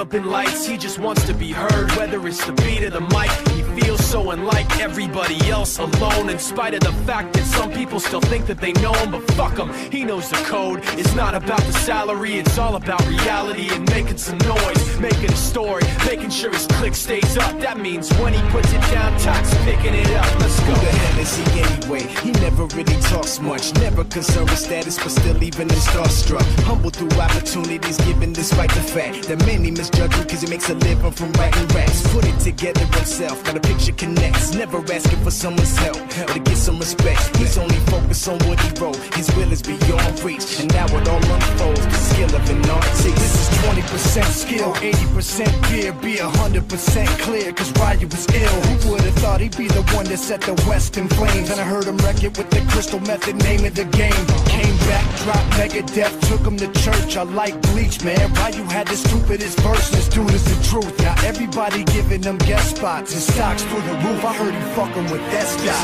up in lights, he just wants to be heard. Whether it's the beat or the mic, he feels so unlike everybody else, alone. In spite of the fact that some people still think that they know him, but fuck him, he knows the code. It's not about the salary, it's all about reality and making some noise, making a story, making sure his click stays up. That means when he puts it down, Tox picking it up. Let's go. Who the hell is he anyway? He never really talks much, never concerned with status, but still even in starstruck. Humble through opportunities given despite the fact that many misjudge him cause he makes a living from writing raps. Put it together himself, got a picture connects, never asking for someone's help or to get some respect. He's only focused on what he wrote, his will is beyond reach, and now it all unfolds, the skill of an artist. This is 20% skill, 80% fear, be 100% clear, cause Ryu was ill. Who would've thought he'd be the one that set the West in flames? And I heard him wreck it with the Crystal Method, name of the game. Came back, dropped Megadeth, took him to church. I like Bleach, man. Ryu had the stupidest verse, this dude is the truth. Now everybody giving them guest spots and stocks through the roof. I heard he fucking with that stock.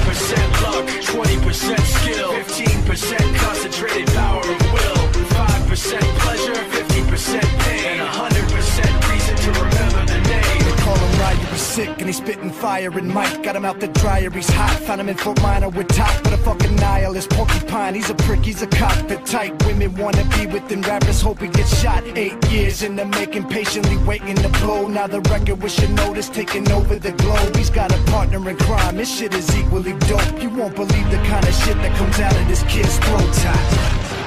This is 10% luck, 20% skill, 15% concentrated power of will, 5% pleasure, 50% pain, and 100% reason to remember the name. They call him Ryu, he's sick and he's spitting fire. And Mike got him out the dryer, he's hot. Found him in Fort Minor with top, but a fucking nihilist porcupine. He's a prick, he's a cockpit type. Women wanna be with him, rappers hope he gets shot. 8 years in the making, patiently waiting to blow. Now the record with your notice taking over the globe. He's got a partner in crime, this shit is equally dope. You won't believe the kind of shit that comes out of this kid's throat.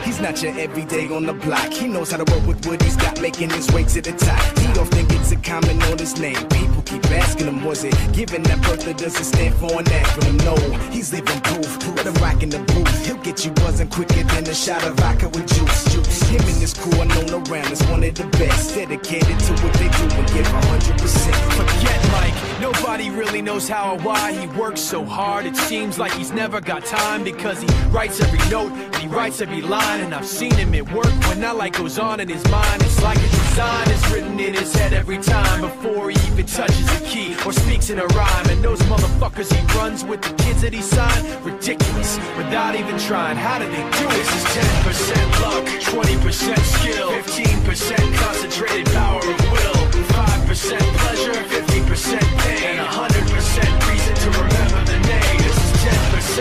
He's not your everyday on the block. He knows how to work with what he's got, making his way to the top. He don't think it's a comment on his name. People keep asking him, was it given that birth that doesn't stand for an acronym? No, he's living proof. Let him rock in the booth. He'll get you buzzing quicker than a shot of vodka with juice. Him and his crew are known around as one of the best, dedicated to what they do and give 100%. Forget Mike, nobody really knows how or why he works so hard. It seems like he's never got time, because he writes every note and he writes every line. And I've seen him at work when that light goes on in his mind. It's like a design is written in his head every time before he even touches a key or speaks in a rhyme. And those motherfuckers he runs with, the kids that he signed, ridiculous, without even trying. How do they do it? This is 10% luck, 20% skill, 15% concentrated power of will, 5% pleasure, 50% pain, and 100% reason to remember the name. This is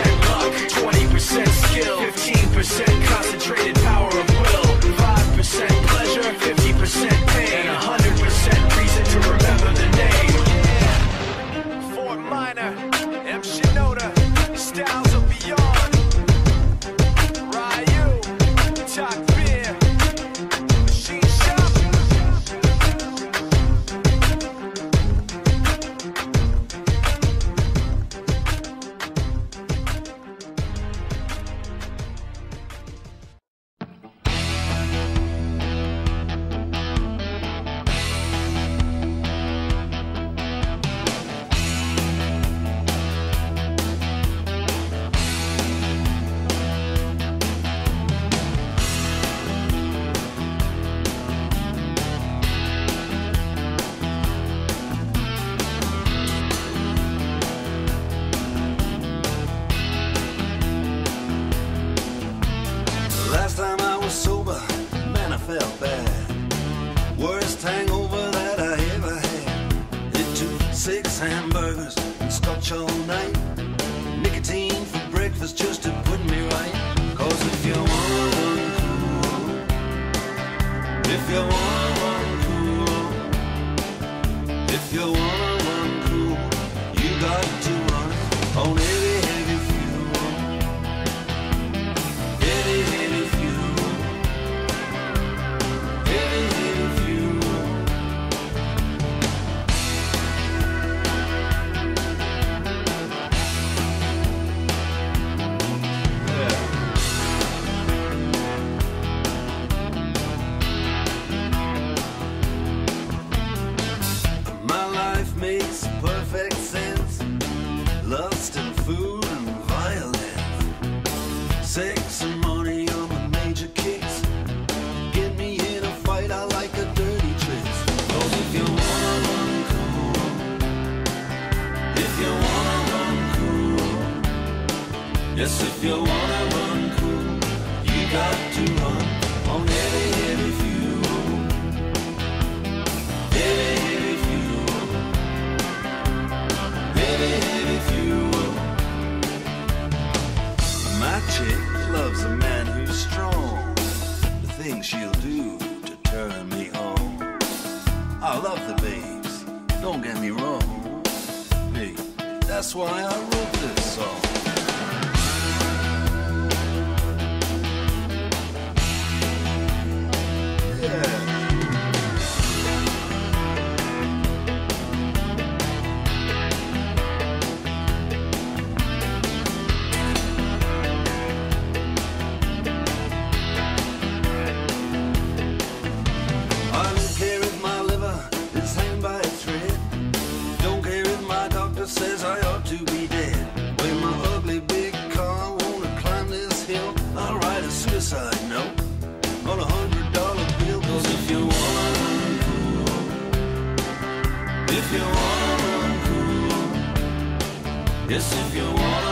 10% luck, 20% skill, 15% concentrated power of will, 5% pleasure, 50% pain, and 100% reason to remember the name. Fort Minor, M. Shinoda, Styles of Beyond, Ryu, Talk Beer, Machine Shop. Last time I was sober, man, I felt bad. Worst hangover that I ever had. It took 6 hamburgers and scotch all night. Nicotine for breakfast just to put me right. Cause if you wanna run cool, if you wanna run cool, if you wanna run cool, you got to run on heavy, heavy fuel. Heavy, heavy fuel. Heavy, heavy fuel. My life makes perfect sense. Lust and food and violence. Sex and money are my major kicks. Get me in a fight, I like a dirty tricks. Cause if you wanna run cool, if you wanna run cool, yes, if you wanna run cool, you got to run on heavy, heavy fuel. loves a man who's strong. The things she'll do to turn me on. I love the babes, don't get me wrong. Hey, that's why I wrote this song. Says I ought to be dead. When my ugly big car wanna climb this hill, I'll write a suicide note on $100 bill. 'Cause if you wanna run cool, if you wanna run cool, yes, if you wanna